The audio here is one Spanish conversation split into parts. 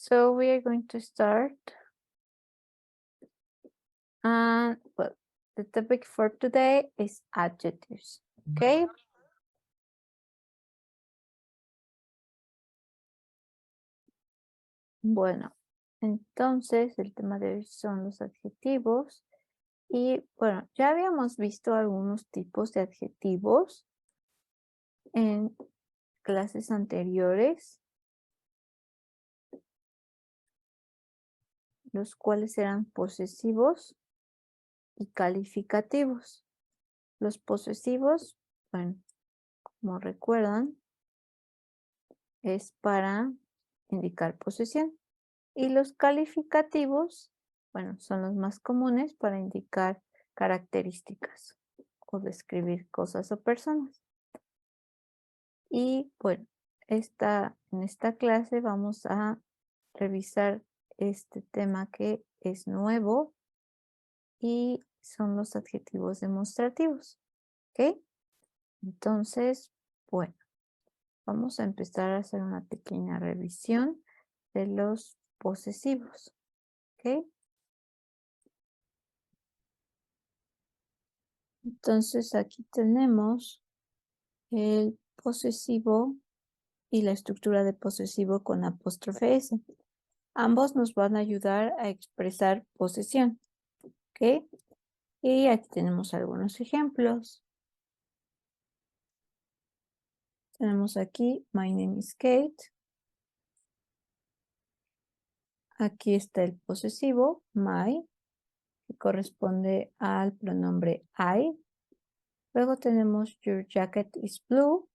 So we are going to start. And well, the topic for today is adjectives. Okay. Bueno, entonces el tema de hoy son los adjetivos. Y bueno, ya habíamos visto algunos tipos de adjetivos en clases anteriores, los cuales eran posesivos y calificativos. Los posesivos, bueno, como recuerdan, es para indicar posesión. Y los calificativos, bueno, son los más comunes para indicar características o describir cosas o personas. Y bueno, en esta clase vamos a revisar este tema que es nuevo y son los adjetivos demostrativos. ¿Ok? Entonces, bueno, vamos a empezar a hacer una pequeña revisión de los posesivos. ¿Ok? Entonces aquí tenemos el posesivo y la estructura de posesivo con apóstrofe S. Ambos nos van a ayudar a expresar posesión. ¿Ok? Y aquí tenemos algunos ejemplos. Tenemos aquí, my name is Kate. Aquí está el posesivo, my, que corresponde al pronombre I. Luego tenemos your jacket is blue.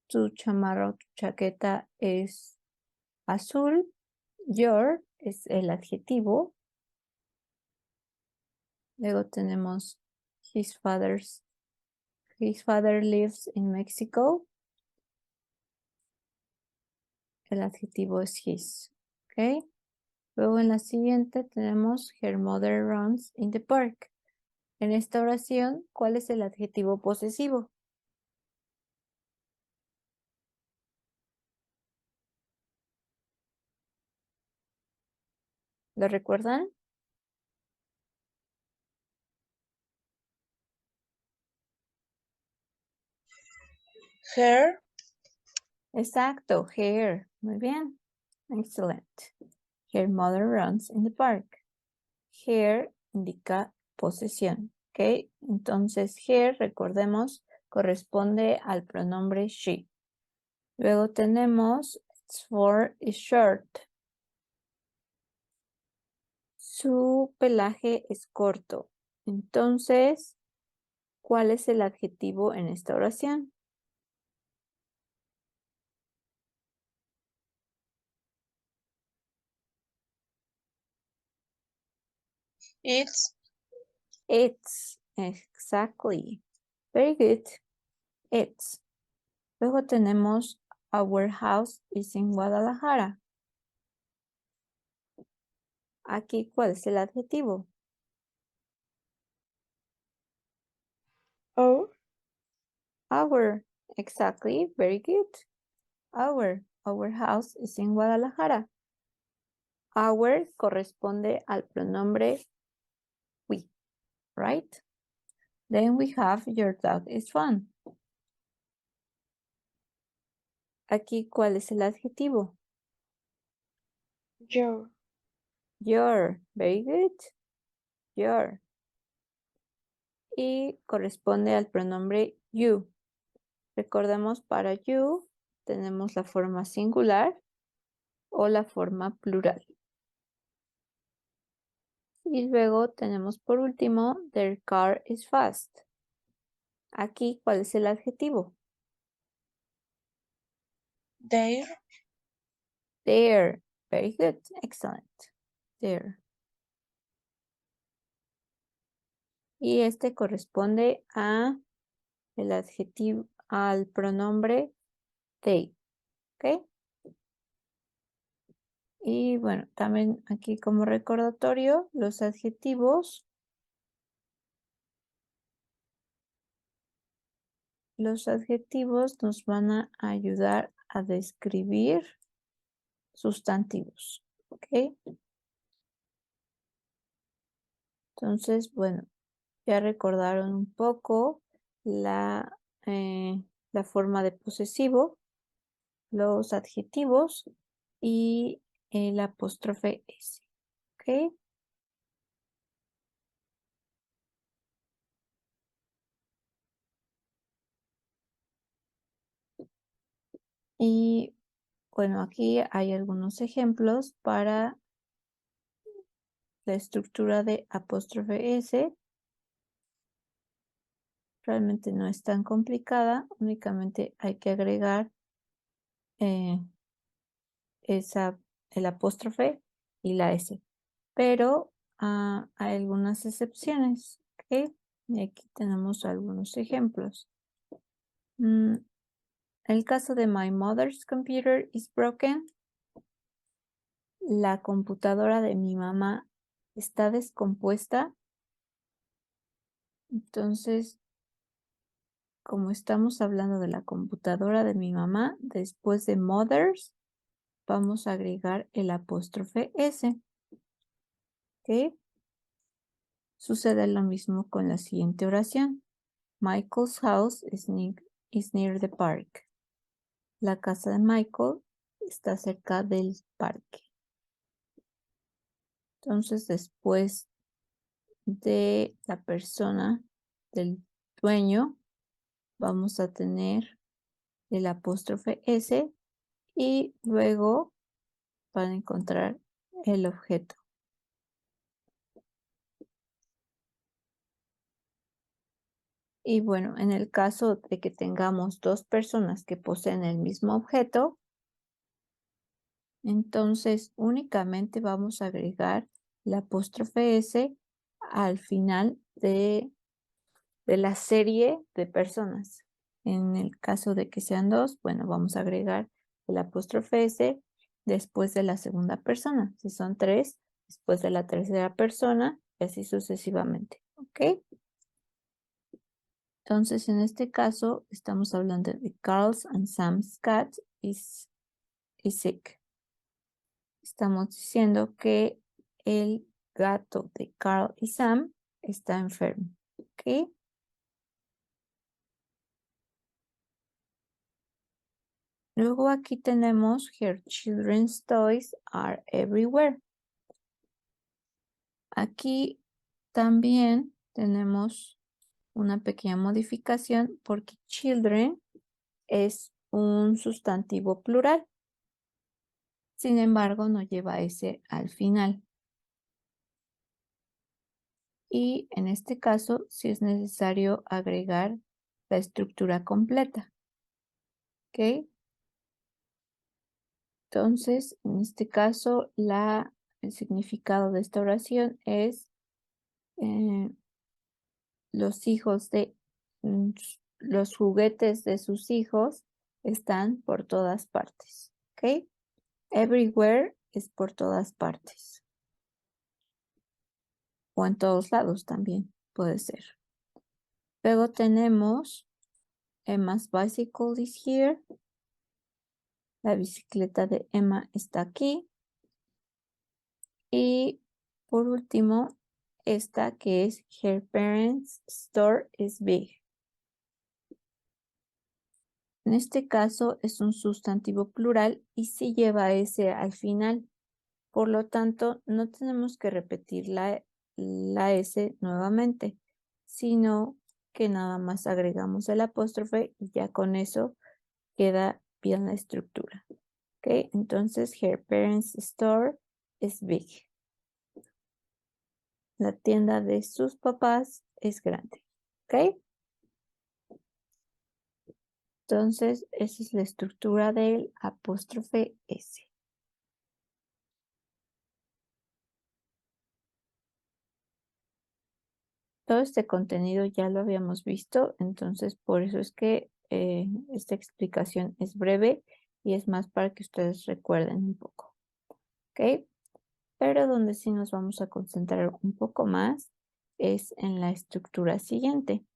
Tu chamarra o tu chaqueta es azul. Your es el adjetivo. Luego tenemos his father lives in Mexico. El adjetivo es his. ¿Ok? Luego en la siguiente tenemos her mother runs in the park. En esta oración, ¿cuál es el adjetivo posesivo? ¿Lo recuerdan? Her. Exacto, her. Muy bien. Excellent. Her mother runs in the park. Her indica posesión. ¿Ok? Entonces, her, recordemos, corresponde al pronombre she. Luego tenemos its fur is short. Su pelaje es corto. Entonces, ¿cuál es el adjetivo en esta oración? It's. It's. Exactly. Very good. It's. Luego tenemos our house is in Guadalajara. Aquí, ¿cuál es el adjetivo? Our. Exactly. Very good. Our house is in Guadalajara. Our corresponde al pronombre we, right? Then we have your dog is fun. Aquí, ¿cuál es el adjetivo? Your. Your. Very good. Your. Y corresponde al pronombre you. Recordemos, para you tenemos la forma singular o la forma plural. Y luego tenemos por último, their car is fast. Aquí, ¿cuál es el adjetivo? Their. Their. Very good. Excellent. Their. Y este corresponde a el adjetivo, al pronombre they. ¿Ok? Y bueno, también aquí como recordatorio, los adjetivos los adjetivos nos van a ayudar a describir sustantivos, ¿ok? Entonces, bueno, ya recordaron un poco la forma de posesivo, los adjetivos y el apóstrofe S, ¿ok? Y bueno, aquí hay algunos ejemplos para la estructura de apóstrofe S. Realmente no es tan complicada, únicamente hay que agregar eh, el apóstrofe y la S. Pero hay algunas excepciones, ¿ok? Y aquí tenemos algunos ejemplos. El caso de My mother's computer is broken. La computadora de mi mamá está descompuesta. Entonces, como estamos hablando de la computadora de mi mamá, después de mothers, vamos a agregar el apóstrofe S. ¿Ok? Sucede lo mismo con la siguiente oración. Michael's house is near the park. La casa de Michael está cerca del parque. Entonces, después de la persona, del dueño, vamos a tener el apóstrofe S y luego van a encontrar el objeto. Y bueno, en el caso de que tengamos dos personas que poseen el mismo objeto, entonces únicamente vamos a agregar la apóstrofe S al final de la serie de personas. En el caso de que sean dos, bueno, vamos a agregar el apóstrofe S después de la segunda persona. Si son tres, después de la tercera persona y así sucesivamente. ¿Ok? Entonces, en este caso, estamos hablando de Carl's and Sam's cat is sick. Estamos diciendo que el gato de Carl y Sam está enfermo. ¿Ok? Luego aquí tenemos her children's toys are everywhere. Aquí también tenemos una pequeña modificación porque children es un sustantivo plural. Sin embargo, no lleva ese al final. Y en este caso, sí es necesario agregar la estructura completa. ¿Ok? Entonces, en este caso, el significado de esta oración es los hijos de los juguetes de sus hijos están por todas partes. ¿Ok? Everywhere es por todas partes. O en todos lados también puede ser. Luego tenemos Emma's bicycle is here. La bicicleta de Emma está aquí. Y por último, esta que es her parents' store is big. En este caso es un sustantivo plural y sí lleva S al final. Por lo tanto, no tenemos que repetir la S nuevamente, sino que nada más agregamos el apóstrofe y ya con eso queda bien la estructura. ¿Ok? Entonces, her parents' store is big. La tienda de sus papás es grande. ¿Ok? Entonces, esa es la estructura del apóstrofe S. Todo este contenido ya lo habíamos visto, entonces por eso es que esta explicación es breve y es más para que ustedes recuerden un poco. ¿Ok? Pero donde sí nos vamos a concentrar un poco más es en la estructura siguiente,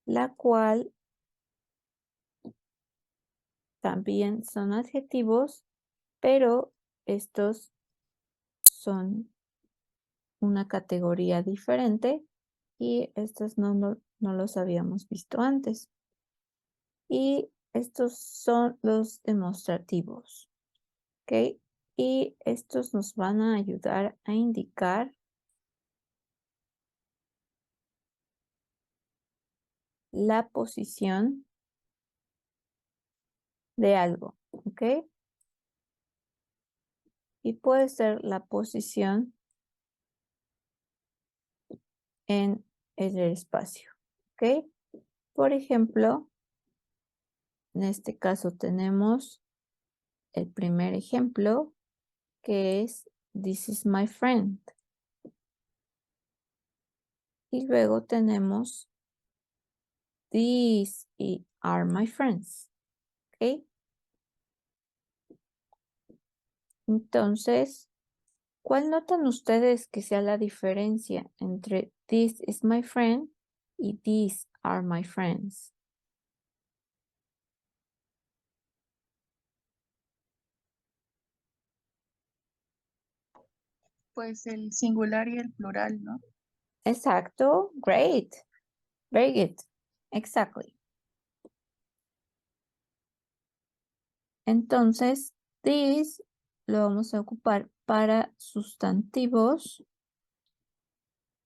la cual también son adjetivos, pero estos son una categoría diferente y estos no los habíamos visto antes. Y estos son los demostrativos, ¿ok? Y estos nos van a ayudar a indicar la posición de algo, ¿ok? Y puede ser la posición en el espacio, ¿ok? Por ejemplo, en este caso tenemos el primer ejemplo que es This is my friend. Y luego tenemos These are my friends, ¿ok? Entonces, ¿cuál notan ustedes que sea la diferencia entre This is my friend y These are my friends? Pues el singular y el plural, ¿no? Exacto, great, very good, exactly. Entonces, this lo vamos a ocupar para sustantivos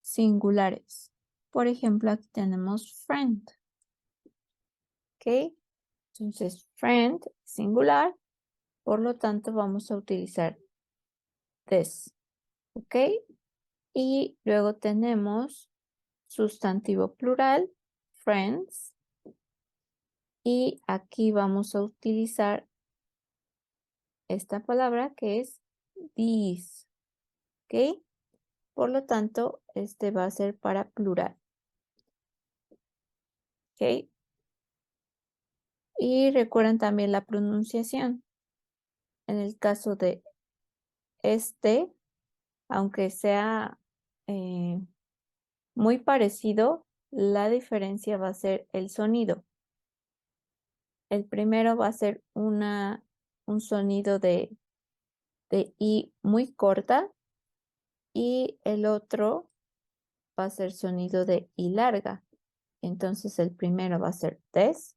singulares. Por ejemplo, aquí tenemos friend, ¿ok? Entonces, friend singular, por lo tanto vamos a utilizar this, ¿ok? Y luego tenemos sustantivo plural, friends, y aquí vamos a utilizar esta palabra que es these, ¿ok? Por lo tanto, este va a ser para plural, ¿ok? Y recuerden también la pronunciación. En el caso de este, aunque sea muy parecido, la diferencia va a ser el sonido. El primero va a ser un sonido de I muy corta y el otro va a ser sonido de I larga. Entonces el primero va a ser this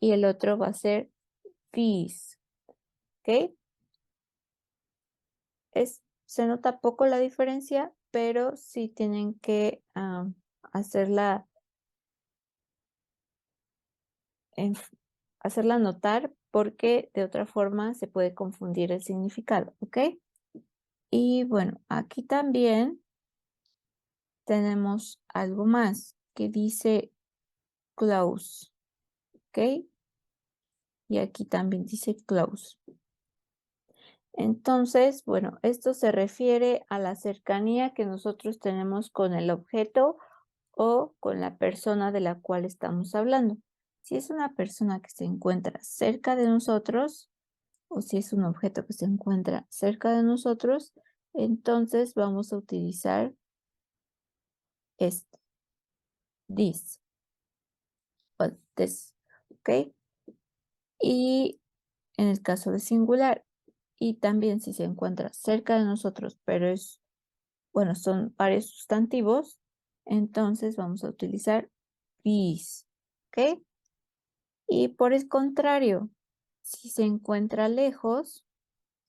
y el otro va a ser these. ¿Ok? Se nota poco la diferencia, pero sí tienen que hacerla, hacerla notar porque de otra forma se puede confundir el significado, ¿ok? Y bueno, aquí también tenemos algo más que dice close, ¿ok? Y aquí también dice close. Entonces, bueno, esto se refiere a la cercanía que nosotros tenemos con el objeto o con la persona de la cual estamos hablando. Si es una persona que se encuentra cerca de nosotros o si es un objeto que se encuentra cerca de nosotros, entonces vamos a utilizar este, this, o this, ¿ok? Y en el caso de singular, y también si se encuentra cerca de nosotros, pero es, bueno, son varios sustantivos, entonces vamos a utilizar these, ¿ok? Y por el contrario, si se encuentra lejos,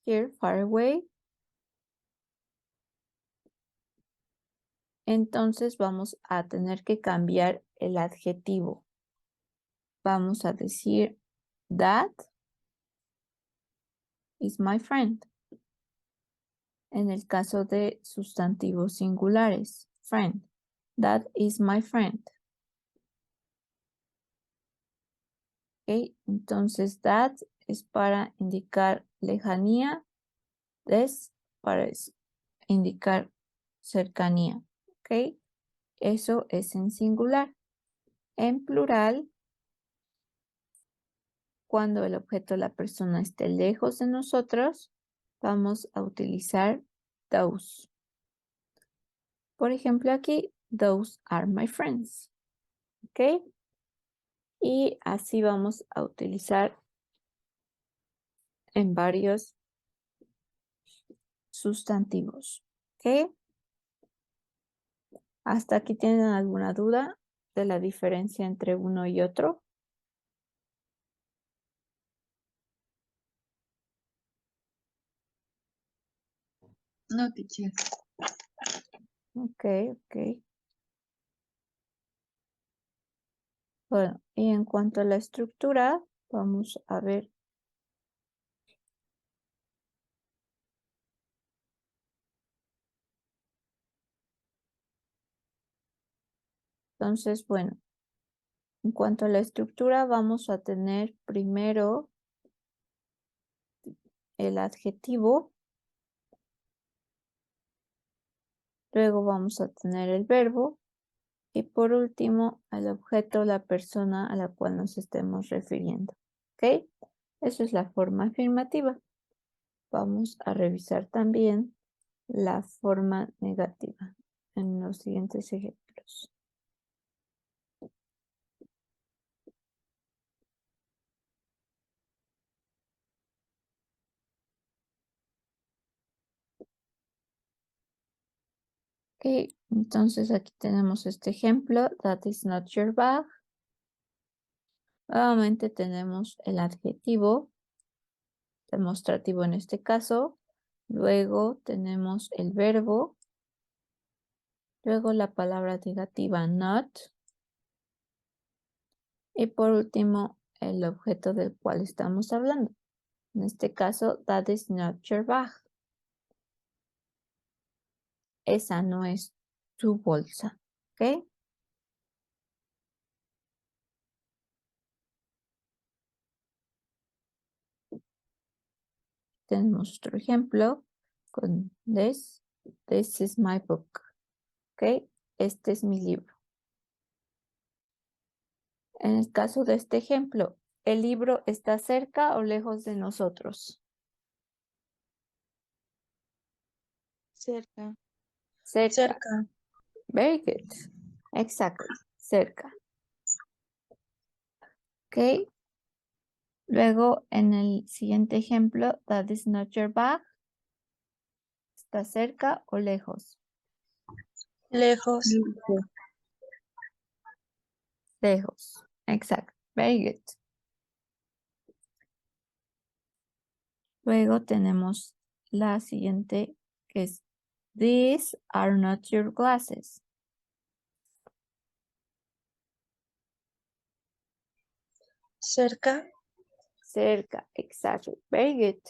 here, far away, entonces vamos a tener que cambiar el adjetivo. Vamos a decir that is my friend. En el caso de sustantivos singulares, friend, that is my friend. ¿Ok? Entonces, that es para indicar lejanía, this para indicar cercanía. ¿Ok? Eso es en singular. En plural, cuando el objeto o la persona esté lejos de nosotros, vamos a utilizar those. Por ejemplo, aquí, those are my friends. ¿Ok? Y así vamos a utilizar en varios sustantivos. ¿Ok? ¿Hasta aquí tienen alguna duda de la diferencia entre uno y otro? No, teacher. Ok, ok. Bueno, y en cuanto a la estructura, vamos a ver. Entonces, bueno, en cuanto a la estructura, vamos a tener primero el adjetivo, luego vamos a tener el verbo y por último el objeto, la persona a la cual nos estemos refiriendo. ¿Ok? Esa es la forma afirmativa. Vamos a revisar también la forma negativa en los siguientes ejemplos. Ok, entonces aquí tenemos este ejemplo, that is not your bag. Nuevamente tenemos el adjetivo demostrativo en este caso, luego tenemos el verbo, luego la palabra negativa not y por último el objeto del cual estamos hablando. En este caso, that is not your bag. Esa no es tu bolsa, ¿ok? Tenemos otro ejemplo con this. This is my book, ¿ok? Este es mi libro. En el caso de este ejemplo, ¿el libro está cerca o lejos de nosotros? Cerca. Cerca. Cerca. Very good. Exactly. Cerca. Ok. Luego, en el siguiente ejemplo, that is not your bag. ¿Está cerca o lejos? Lejos. Lejos. Exacto. Very good. Luego tenemos la siguiente que es these are not your glasses. Cerca. Cerca. Exactly. Very good.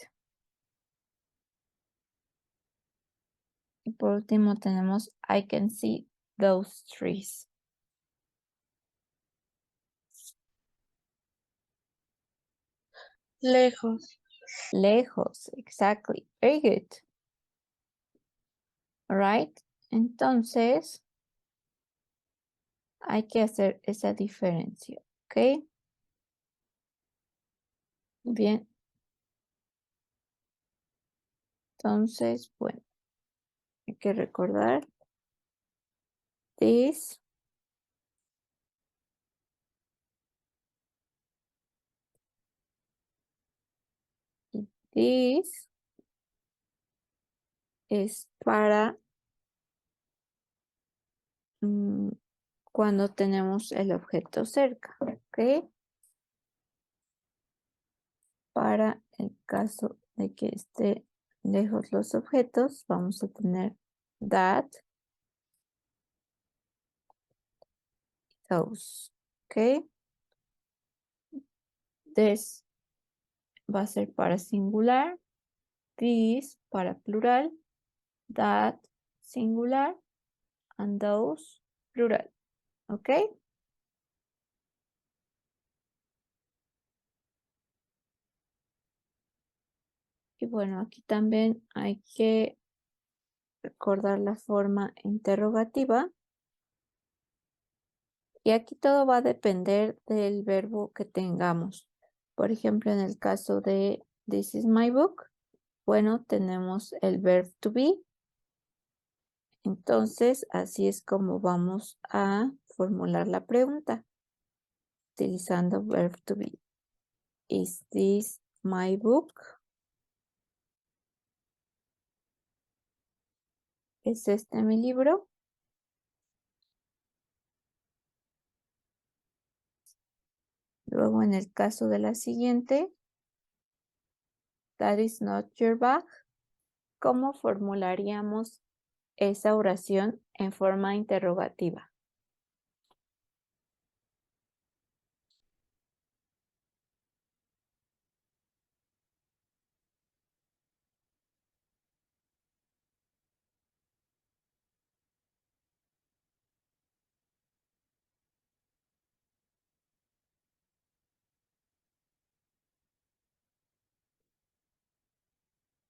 Y por último tenemos I can see those trees. Lejos. Lejos. Exactly. Very good. All right. Entonces, hay que hacer esa diferencia. ¿Ok? Bien. Entonces, bueno, hay que recordar this y this es para cuando tenemos el objeto cerca. ¿Ok? Para el caso de que esté lejos los objetos, vamos a tener that, those. ¿Ok? This va a ser para singular, this para plural, that singular, and those plural. ¿Ok? Y bueno, aquí también hay que recordar la forma interrogativa. Y aquí todo va a depender del verbo que tengamos. Por ejemplo, en el caso de this is my book, bueno, tenemos el verb to be. Entonces, así es como vamos a formular la pregunta, utilizando verb to be. Is this my book? ¿Es este mi libro? Luego en el caso de la siguiente, that is not your bag. ¿Cómo formularíamos esa oración en forma interrogativa?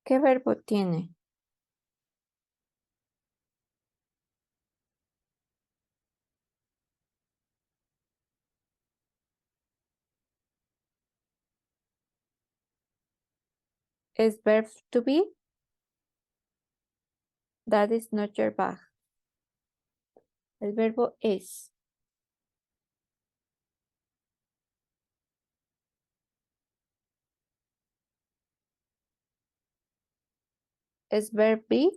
¿Qué verbo tiene? ¿Es verb to be? That is not your bag. El verbo es. ¿Es verb be?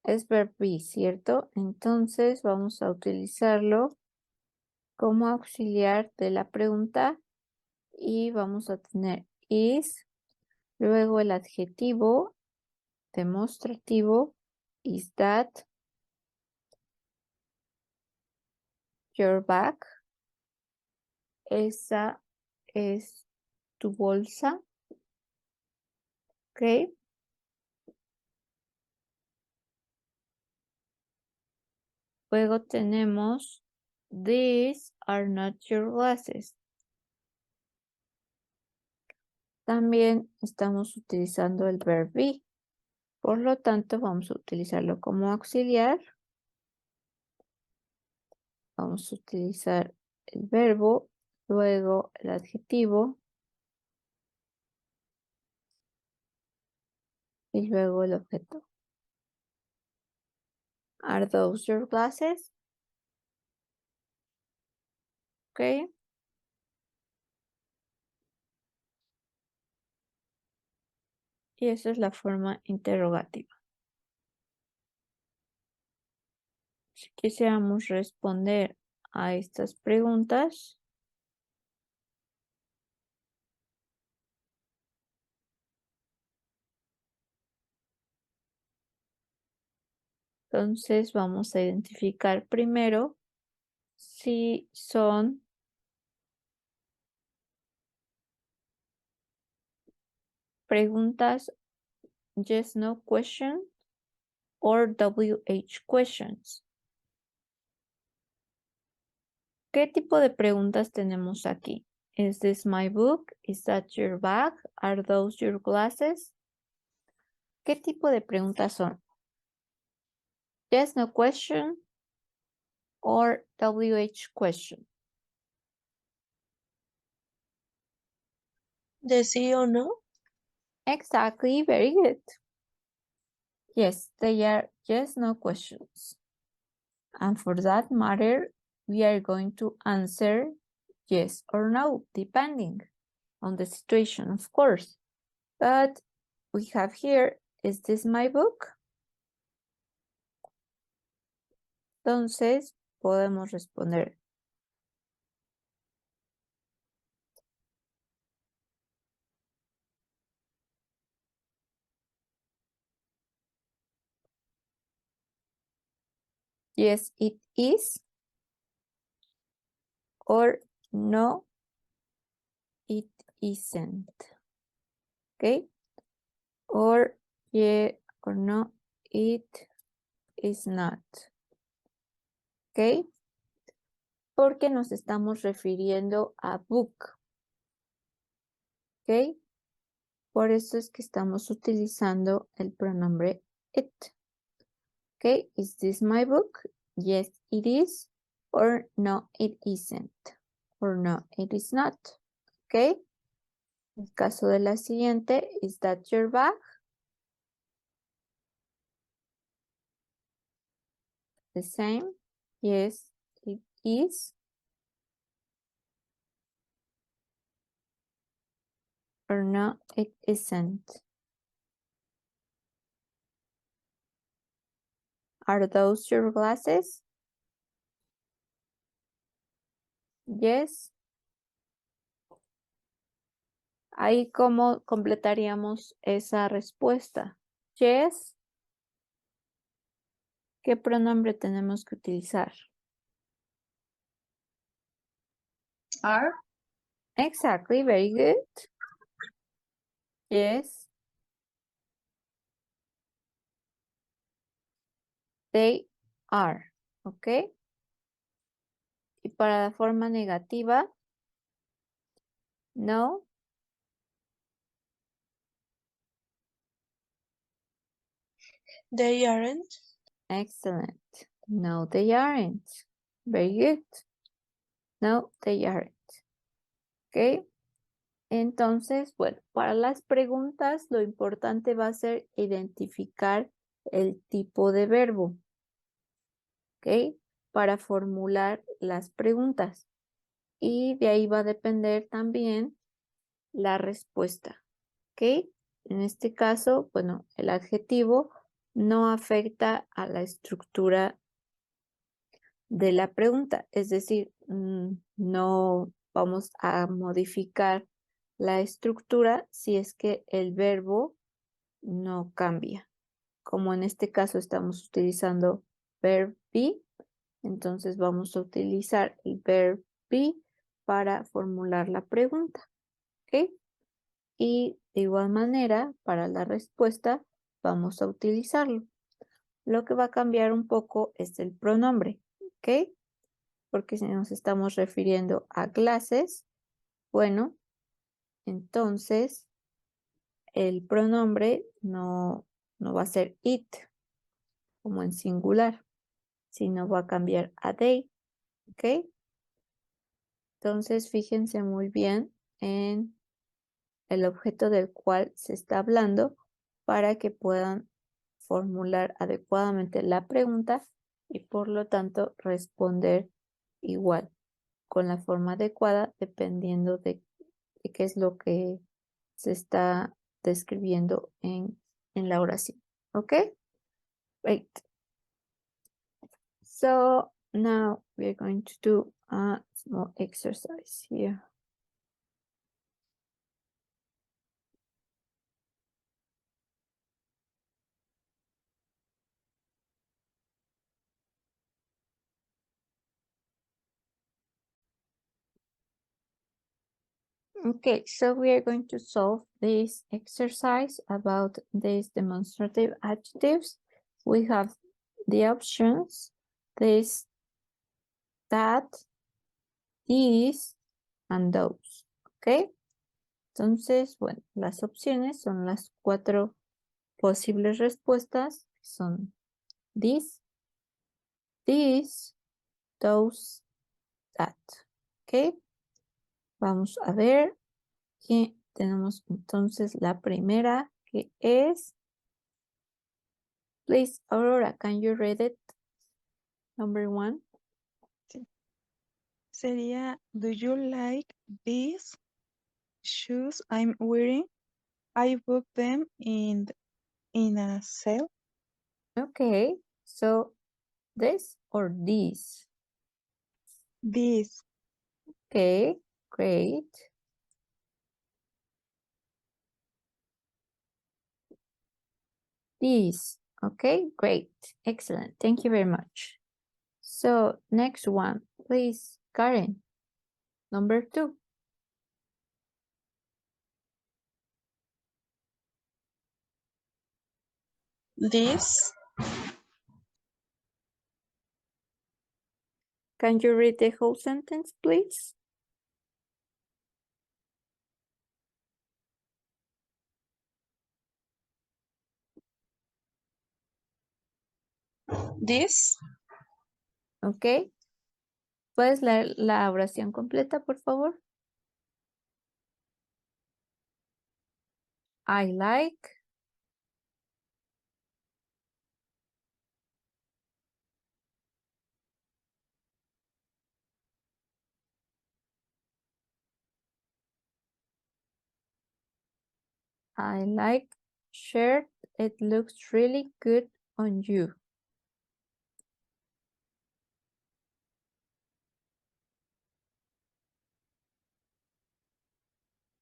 Es verb be, ¿cierto? Entonces vamos a utilizarlo como auxiliar de la pregunta y vamos a tener is, luego el adjetivo demostrativo, is that your bag? Esa es tu bolsa, ¿ok? Luego tenemos these are not your glasses. También estamos utilizando el verb be. Por lo tanto, vamos a utilizarlo como auxiliar. Vamos a utilizar el verbo, luego el adjetivo y luego el objeto. Are those your glasses? Ok. Y esa es la forma interrogativa. Si quisiéramos responder a estas preguntas, entonces vamos a identificar primero si son preguntas yes, no question or WH questions. ¿Qué tipo de preguntas tenemos aquí? Is this my book? Is that your bag? Are those your glasses? ¿Qué tipo de preguntas son? Yes, no question or WH question. ¿De sí o no? Exactly, very good. Yes, they are yes, no questions. And for that matter, we are going to answer yes or no, depending on the situation, of course. But we have here, is this my book? Entonces, podemos responder yes, it is, or no, it isn't. Okay? Or yeah or no, it is not. Okay? Porque nos estamos refiriendo a book. Okay? Por eso es que estamos utilizando el pronombre it. Okay? Is this my book? Yes, it is. Or no, it isn't. Or no, it is not. Okay? El caso de la siguiente, is that your bag? The same. Yes, it is. Or no, it isn't. Are those your glasses? Yes. Ahí, ¿cómo completaríamos esa respuesta? Yes. ¿Qué pronombre tenemos que utilizar? Are. Exactly, very good. Yes. They are. ¿Ok? Y para la forma negativa, no. They aren't. Excellent. No, they aren't. Very good. No, they aren't. ¿Ok? Entonces, bueno, para las preguntas lo importante va a ser identificar el tipo de verbo. ¿Ok? Para formular las preguntas. Y de ahí va a depender también la respuesta. ¿Ok? En este caso, bueno, el adjetivo no afecta a la estructura de la pregunta, es decir, no vamos a modificar la estructura si es que el verbo no cambia. Como en este caso estamos utilizando verb be, entonces vamos a utilizar el verb be para formular la pregunta. ¿Ok? Y de igual manera, para la respuesta, vamos a utilizarlo. Lo que va a cambiar un poco es el pronombre. ¿Ok? Porque si nos estamos refiriendo a clases, bueno, entonces el pronombre no va a ser it, como en singular, sino va a cambiar a they, ¿ok? Entonces fíjense muy bien en el objeto del cual se está hablando para que puedan formular adecuadamente la pregunta y por lo tanto responder igual, con la forma adecuada, dependiendo de qué es lo que se está describiendo en la oración. ¿Ok? Great. So now we are going to do a small exercise here. Okay, so we are going to solve this exercise about these demonstrative adjectives. We have the options, this, that, these, and those. Okay. Entonces, bueno, las opciones son las 4 posibles respuestas. Son this, those, that. Ok. Vamos a ver que tenemos entonces la primera que es, please, Aurora, can you read it? Number 1. Sí. Sería, do you like these shoes I'm wearing? I bought them in a sale. Okay, so this or these? These. Okay, great. These. Okay, great. Excellent. Thank you very much. So next one, please, Karen. Number 2. This. Can you read the whole sentence, please? This. Okay. ¿Puedes leer la oración completa, por favor? I like. I like shirt. It looks really good on you.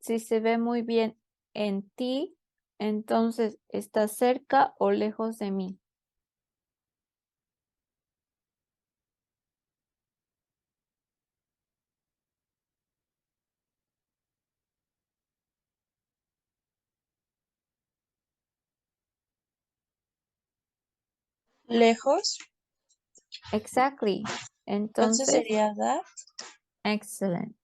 Si se ve muy bien en ti, entonces está cerca o lejos de mí. Lejos. Exactly. Entonces Entonces, sería that. excellent.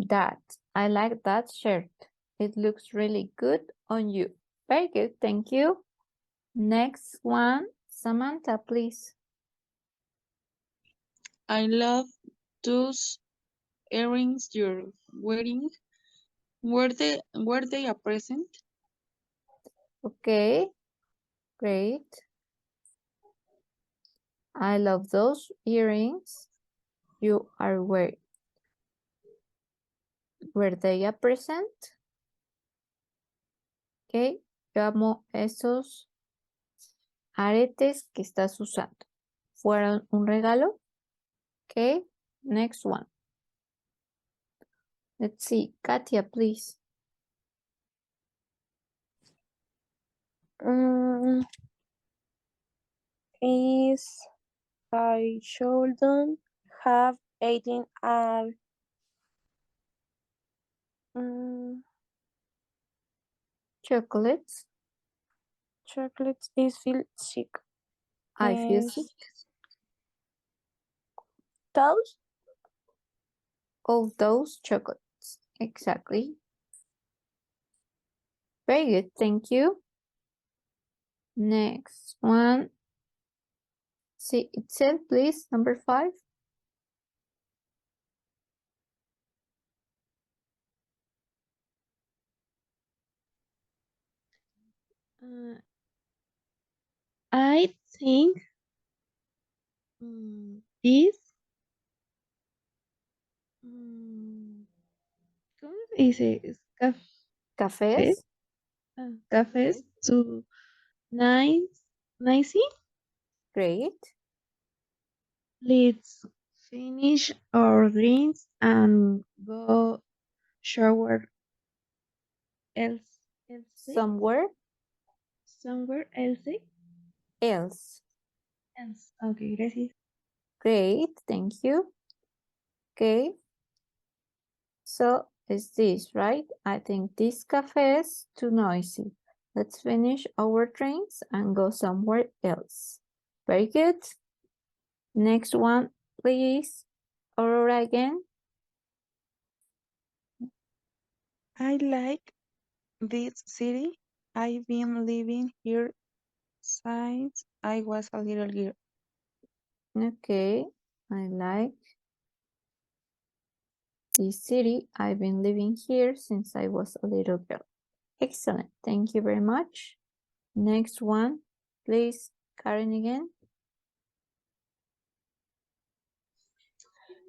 That. I like that shirt. It looks really good on you. Very good. Thank you. Next one, Samantha, please. I love those earrings you're wearing. Were they a present? Okay, great. I love those earrings you are wearing. Were they a present? Okay, yo amo esos aretes que estás usando. ¿Fueron un regalo? Okay, next one. Let's see, Katia, please. Is I shouldn't have eaten a Chocolates. chocolate is feel sick. I feel Is sick. Toast? All those chocolates. Exactly. Very good, thank you. Next one. See itself, please. Number 5. I think this. ¿Cómo se dice? Es café. Cafés. Cafés to nice. Great. Let's finish our drinks and go shower else Somewhere somewhere else. else. Okay, gracias. Great, thank you. Okay. So is this right? I think this cafe is too noisy. Let's finish our drinks and go somewhere else. Very good. Next one, please. Aurora again. I like this city. I've been living here since I was a little girl. Okay, I like this city. I've been living here since I was a little girl. Excellent, thank you very much. Next one, please, Karen again.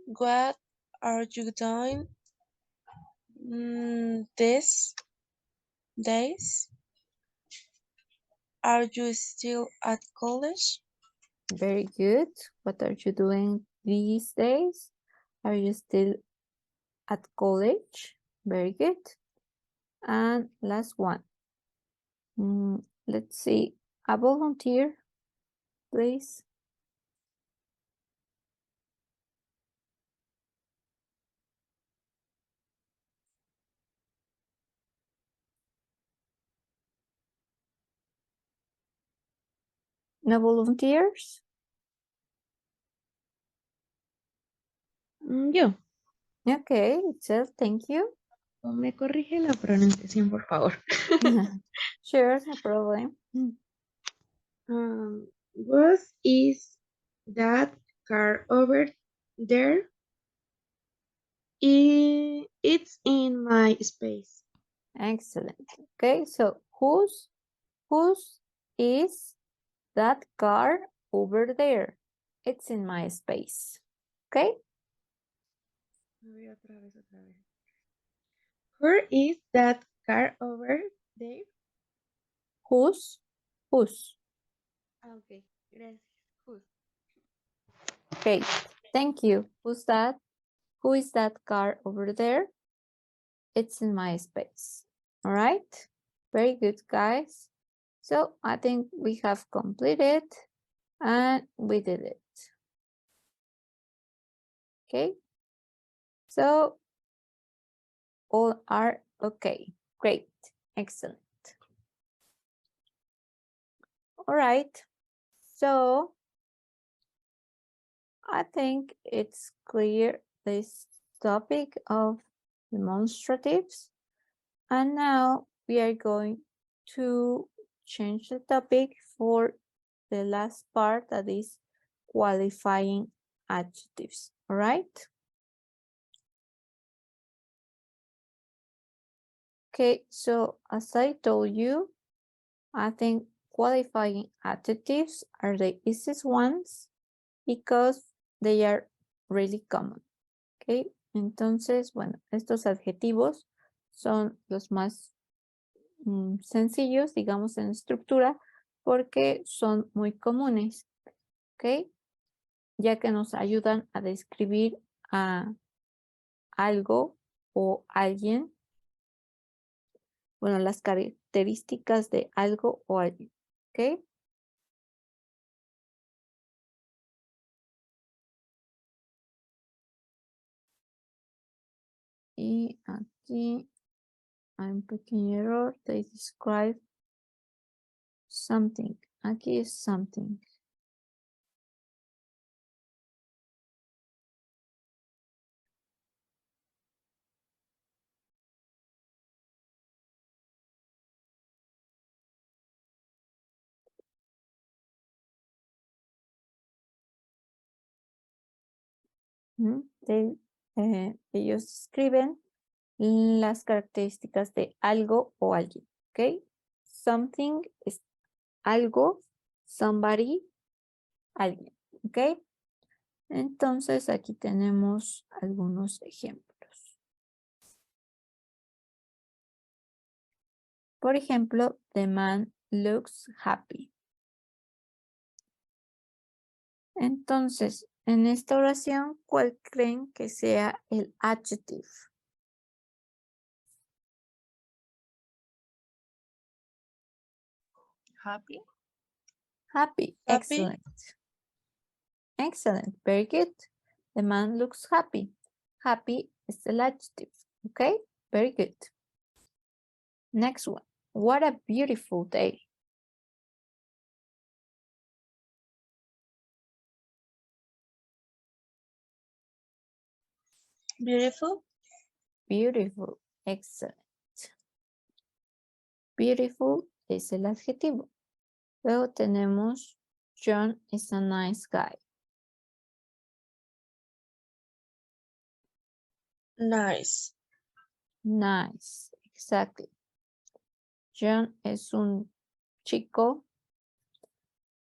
What are you doing these days? Are you still at college? Very good. What are you doing these days? Are you still at college? Very good. And last one. Let's see, a volunteer, please. No volunteers? Yo. Okay, itself, thank you. Me corrige la pronunciación, por favor. Sure, no problem. What is that car over there? It's in my space. Excellent. Okay, so whose is that car over there? It's in my space. Okay? Otra vez. Where is that car over there? Whose? Okay, gracias. Whose? Great. Thank you. Who's that? Who is that car over there? it's in my space. All right, very good, guys. So I think we have completed and we did it. Okay, so all are okay. Great, excellent. All right, so I think it's clear this topic of demonstratives. And now we are going to change the topic for the last part, that is qualifying adjectives. All right. Okay, so as I told you, I think qualifying adjectives are the easiest ones because they are really common. Okay, entonces, bueno, estos adjetivos son los más sencillos, digamos, en estructura, porque son muy comunes, ¿ok? Ya que nos ayudan a describir a algo o alguien, bueno, las características de algo o alguien, ¿ok? Y aquí hay un pequeño error, they describe something, aquí es something. Ellos escriben las características de algo o alguien, ¿ok? Something es algo, somebody, alguien, ¿ok? Entonces aquí tenemos algunos ejemplos. Por ejemplo, the man looks happy. Entonces, en esta oración, ¿cuál creen que sea el adjective? Happy. Happy. Happy. Excellent. Excellent. Very good. The man looks happy. Happy is the adjective. Okay. Very good. Next one. What a beautiful day. Beautiful. Beautiful. Excellent. Beautiful es el adjetivo. Luego tenemos John is a nice guy. Nice. Nice. Exactly. John es un chico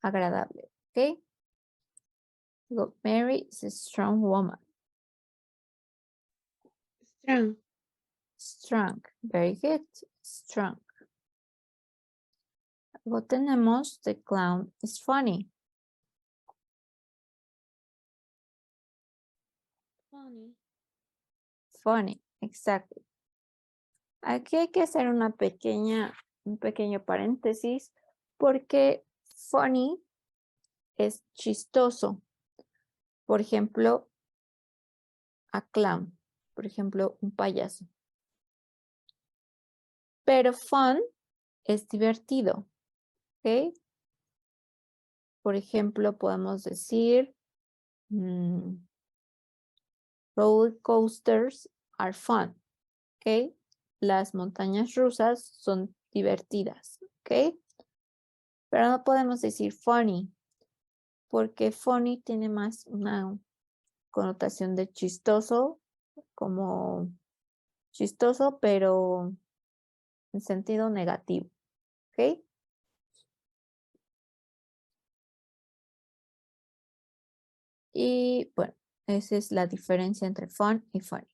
agradable. Okay. Luego Mary is a strong woman. Strong. Strong. Very good. Strong. Luego tenemos the clown is funny. Funny. Funny. Exactly. Aquí hay que hacer un pequeño paréntesis porque funny es chistoso. Por ejemplo, a clown. Por ejemplo, un payaso. Pero fun es divertido. ¿Ok? Por ejemplo, podemos decir roller coasters are fun. ¿Ok? Las montañas rusas son divertidas. ¿Ok? Pero no podemos decir funny porque funny tiene más una connotación de chistoso, como chistoso, pero en sentido negativo. ¿Ok? Y bueno, esa es la diferencia entre fun y funny.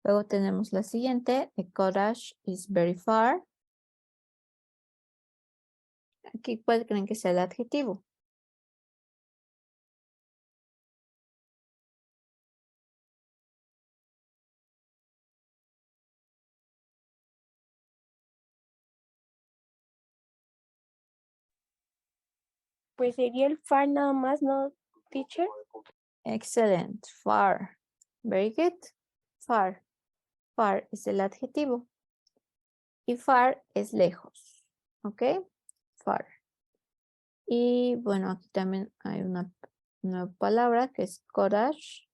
Luego tenemos la siguiente, the cottage is very far. Aquí, ¿cuál creen que sea el adjetivo? Pues sería el far nada más, ¿no, teacher? Excellent. Far. Very good. Far. Far es el adjetivo. Y far es lejos. ¿Ok? Far. Y bueno, aquí también hay una nueva palabra que es cottage.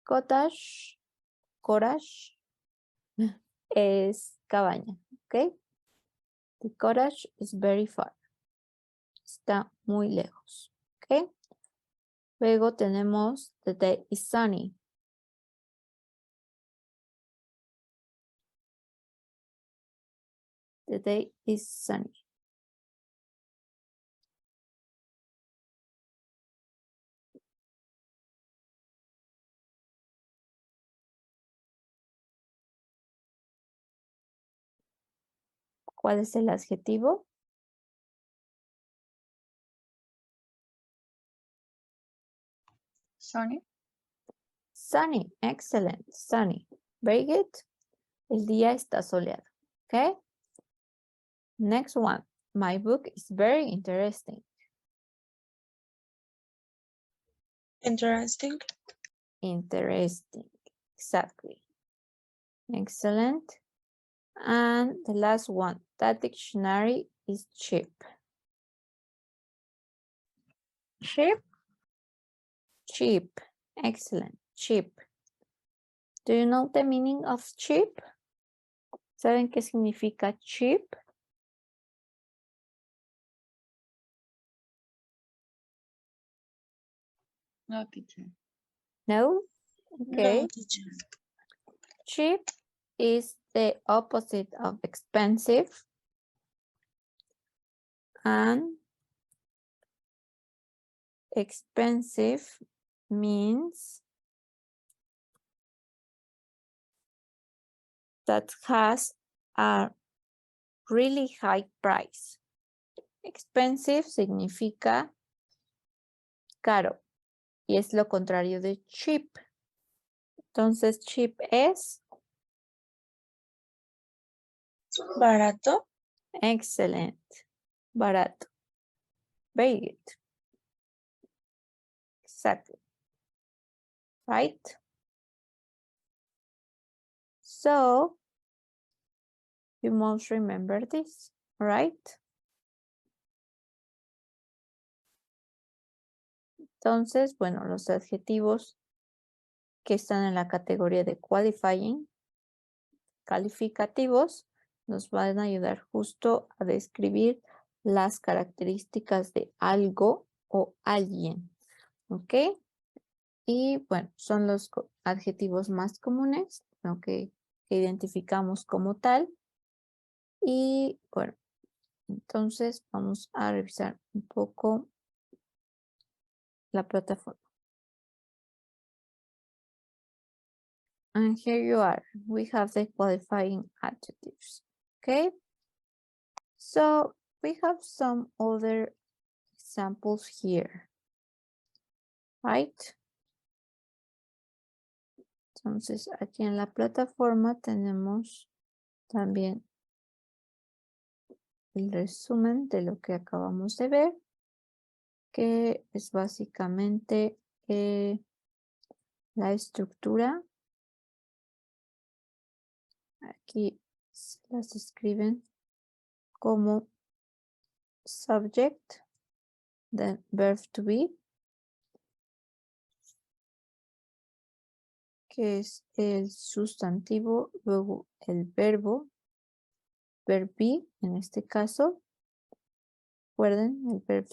Cottage. Cottage. Es cabaña. ¿Ok? The cottage is very far. Está muy lejos. ¿Ok? Luego tenemos the day is sunny. The day is sunny. ¿Cuál es el adjetivo? Sunny. Sunny. Excellent. Sunny. Very good. El día está soleado. Okay. Next one. My book is very interesting. Interesting. Interesting. Exactly. Excellent. And the last one. That dictionary is cheap. Cheap. Cheap. Excellent. Cheap. Do you know the meaning of cheap? ¿Saben qué significa cheap? No, teacher. No? Okay. No, teacher. Cheap is the opposite of expensive. And expensive means that has a really high price. Expensive significa caro y es lo contrario de cheap. Entonces, cheap es Barato. excellent, barato. Very good. Exactly. Right? So, you must remember this, right? Entonces, bueno, los adjetivos que están en la categoría de qualifying, calificativos, nos van a ayudar justo a describir las características de algo o alguien. ¿Ok? Y bueno, son los adjetivos más comunes, ¿no? que identificamos como tal. Y bueno, entonces vamos a revisar un poco la plataforma. And here you are. We have the qualifying adjectives. Okay. So we have some other examples here. Right. Entonces aquí en la plataforma tenemos también el resumen de lo que acabamos de ver, que es básicamente la estructura. Aquí se las escriben como subject, then verb to be, que es el sustantivo, luego el verbo, verb be en este caso. Recuerden, el verb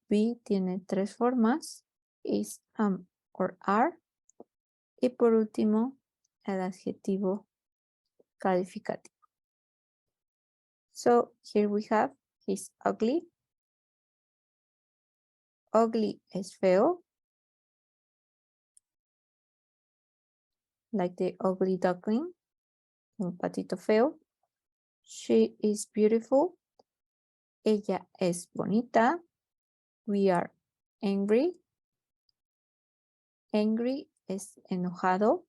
be tiene tres formas, is, am or are. Y por último, el adjetivo calificativo. So here we have, he's ugly. Ugly es feo. Like the ugly duckling, un patito feo. She is beautiful. Ella es bonita. We are angry. Angry es enojado.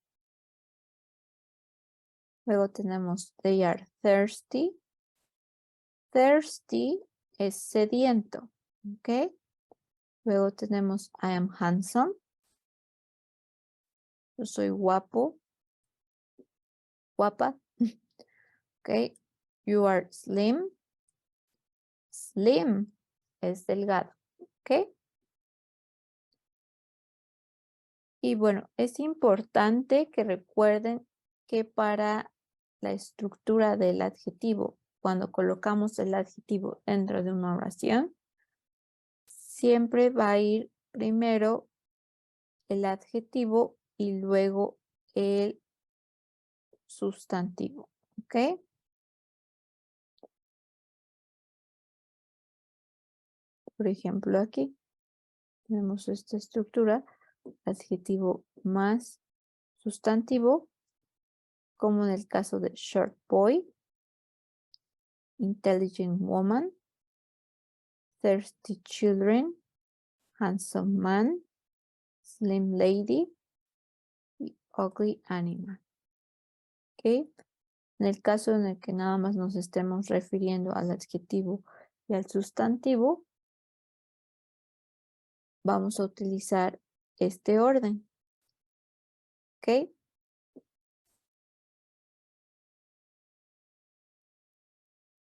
Luego tenemos they are thirsty. Thirsty es sediento. ¿Ok? Luego tenemos I am handsome. Yo soy guapo. Guapa. Ok. You are slim. Slim es delgado. Ok. Y bueno, es importante que recuerden que para la estructura del adjetivo, cuando colocamos el adjetivo dentro de una oración, siempre va a ir primero el adjetivo y luego el sustantivo. ¿Ok? Por ejemplo, aquí tenemos esta estructura, adjetivo más sustantivo, como en el caso de short boy, intelligent woman, thirsty children, handsome man, slim lady y ugly animal. ¿Ok? En el caso en el que nada más nos estemos refiriendo al adjetivo y al sustantivo, vamos a utilizar este orden. ¿Ok?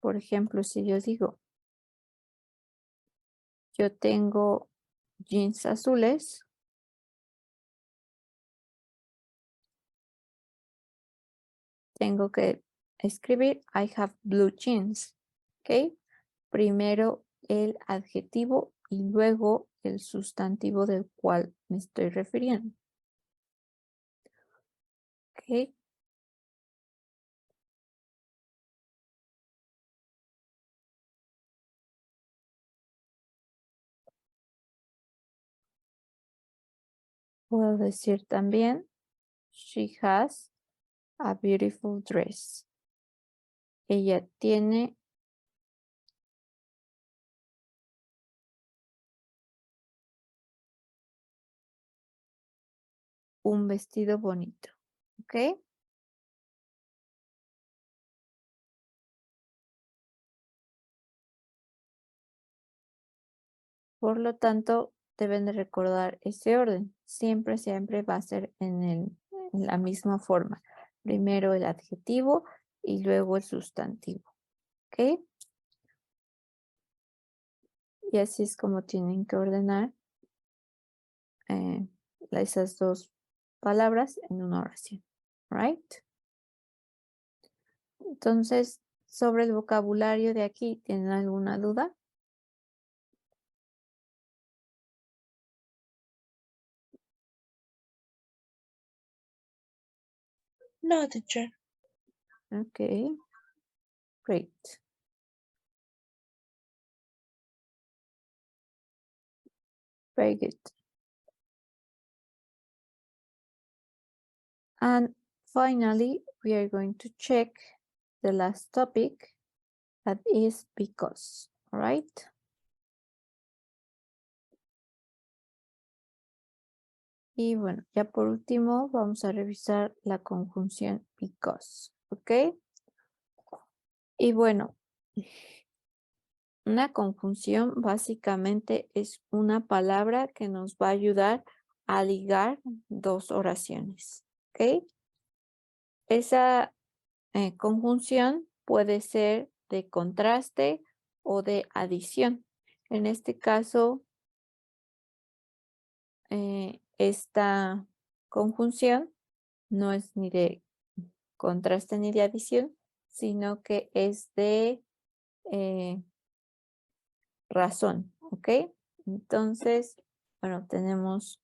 Por ejemplo, si yo digo, yo tengo jeans azules, tengo que escribir I have blue jeans. ¿Ok? Primero el adjetivo y luego el sustantivo del cual me estoy refiriendo. ¿Ok? Puedo decir también, she has a beautiful dress. Ella tiene un vestido bonito. ¿Ok? Por lo tanto, deben de recordar ese orden. Siempre, siempre va a ser en la misma forma. Primero el adjetivo y luego el sustantivo. ¿Ok? Y así es como tienen que ordenar esas dos palabras en una oración. Right? Entonces, sobre el vocabulario de aquí, ¿tienen alguna duda? No, teacher. Okay, great. Very good. And finally, we are going to check the last topic, that is because, all right? Y bueno, ya por último vamos a revisar la conjunción because, ¿ok? Y bueno, una conjunción básicamente es una palabra que nos va a ayudar a ligar dos oraciones, ¿ok? Esa conjunción puede ser de contraste o de adición. En este caso, esta conjunción no es ni de contraste ni de adición, sino que es de razón, ¿ok? Entonces, bueno, tenemos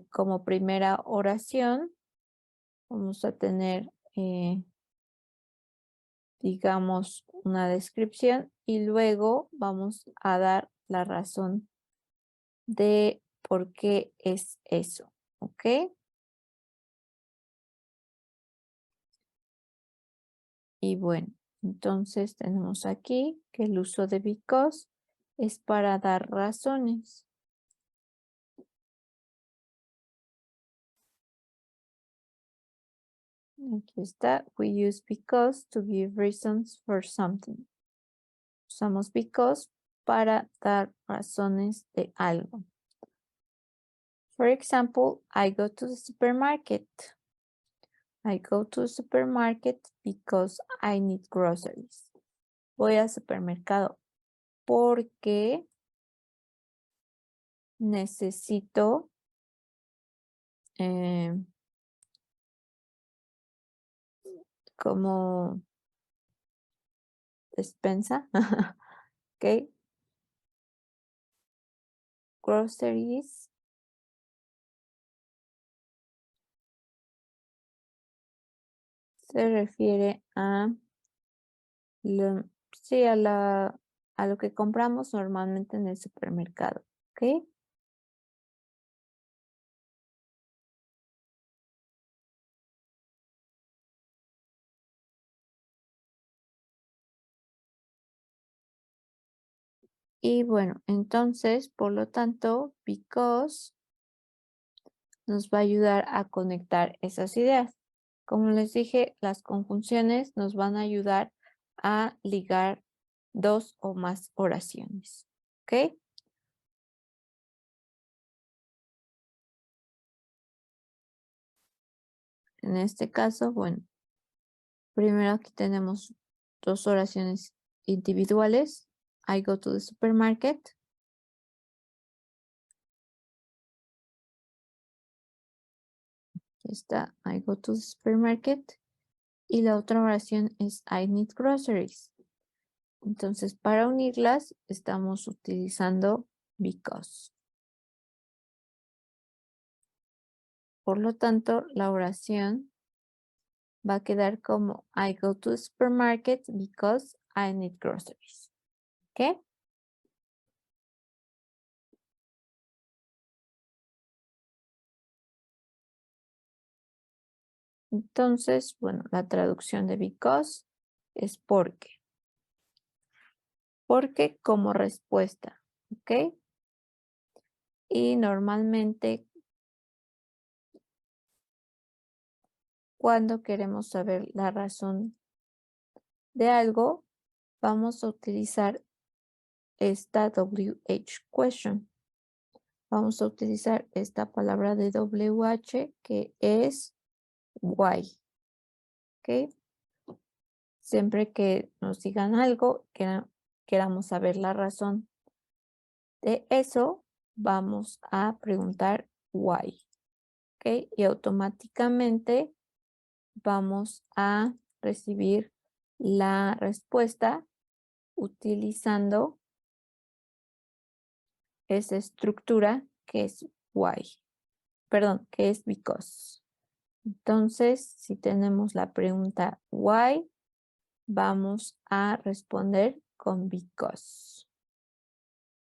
como primera oración, vamos a tener, digamos, una descripción y luego vamos a dar la razón de por qué es eso, ¿ok? Y bueno, entonces tenemos aquí que el uso de because es para dar razones. Aquí está, we use because to give reasons for something. Usamos because para dar razones de algo. For example, I go to the supermarket. I go to the supermarket because I need groceries. Voy al supermercado porque necesito como despensa. Ok. Groceries. Se refiere a sí, a lo que compramos normalmente en el supermercado. ¿Ok? Y bueno, entonces, por lo tanto, because nos va a ayudar a conectar esas ideas. Como les dije, las conjunciones nos van a ayudar a ligar dos o más oraciones. ¿Ok? En este caso, bueno, primero aquí tenemos dos oraciones individuales. I go to the supermarket. Aquí está, I go to the supermarket. Y la otra oración es I need groceries. Entonces, para unirlas, estamos utilizando because. Por lo tanto, la oración va a quedar como I go to the supermarket because I need groceries. ¿Ok? Entonces, bueno, la traducción de because es porque. Porque como respuesta. ¿Ok? Y normalmente, cuando queremos saber la razón de algo, vamos a utilizar esta WH question. Vamos a utilizar esta palabra de WH que es why. ¿Ok? Siempre que nos digan algo, queramos saber la razón de eso, vamos a preguntar why. ¿Ok? Y automáticamente vamos a recibir la respuesta utilizando esa estructura que es why. Perdón, que es because. Entonces, si tenemos la pregunta why, vamos a responder con because.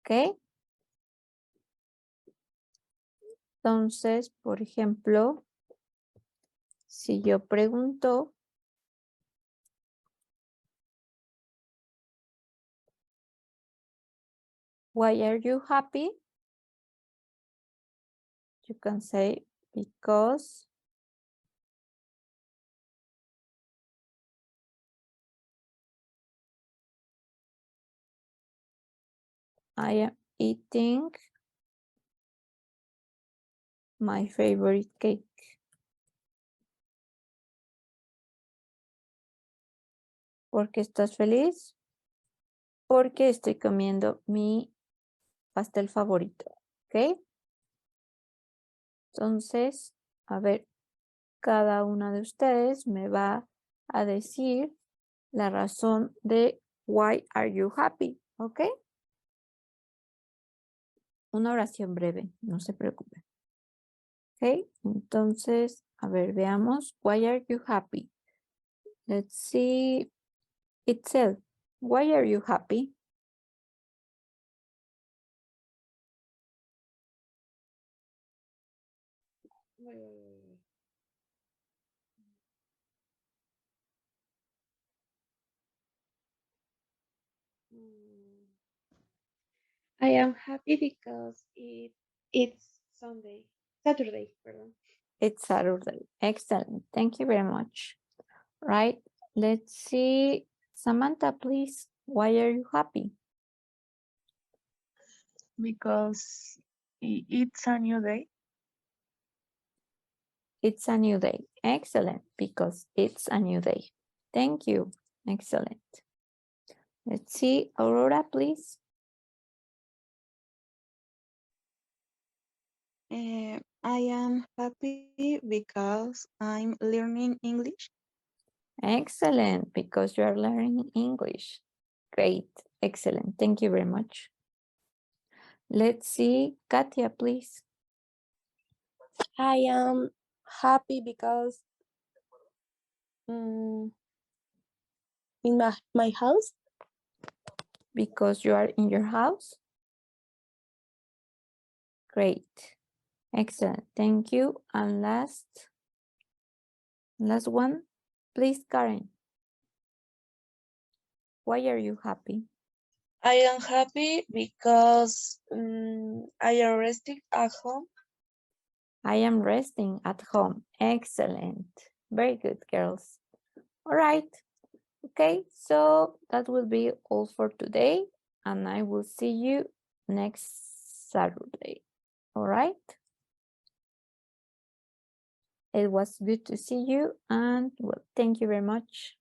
¿Ok? Entonces, por ejemplo, si yo pregunto, why are you happy? You can say because I am eating my favorite cake. ¿Por qué estás feliz? Porque estoy comiendo mi pastel favorito. ¿Ok? Entonces, a ver, cada una de ustedes me va a decir la razón de why are you happy. ¿Ok? Una oración breve, no se preocupen. Ok, entonces, a ver, veamos. Why are you happy? Let's see. Itself. Why are you happy? I am happy because it's Saturday, perdón. It's Saturday. Excellent. Thank you very much. Right. Let's see. Samantha, please. Why are you happy? Because it's a new day. It's a new day. Excellent, because it's a new day. Thank you. Excellent. Let's see, Aurora, please. I am happy because I'm learning English. Excellent, because you are learning English. Great, excellent. Thank you very much. Let's see, Katia, please. I am happy because in my house. Because you are in your house. Great, excellent. Thank you. And last one, please, Karen. Why are you happy? I am happy because I am resting at home. I am resting at home. Excellent. Very good, girls. All right. Okay, so that will be all for today, and I will see you next Saturday. All right. It was good to see you, and well, thank you very much.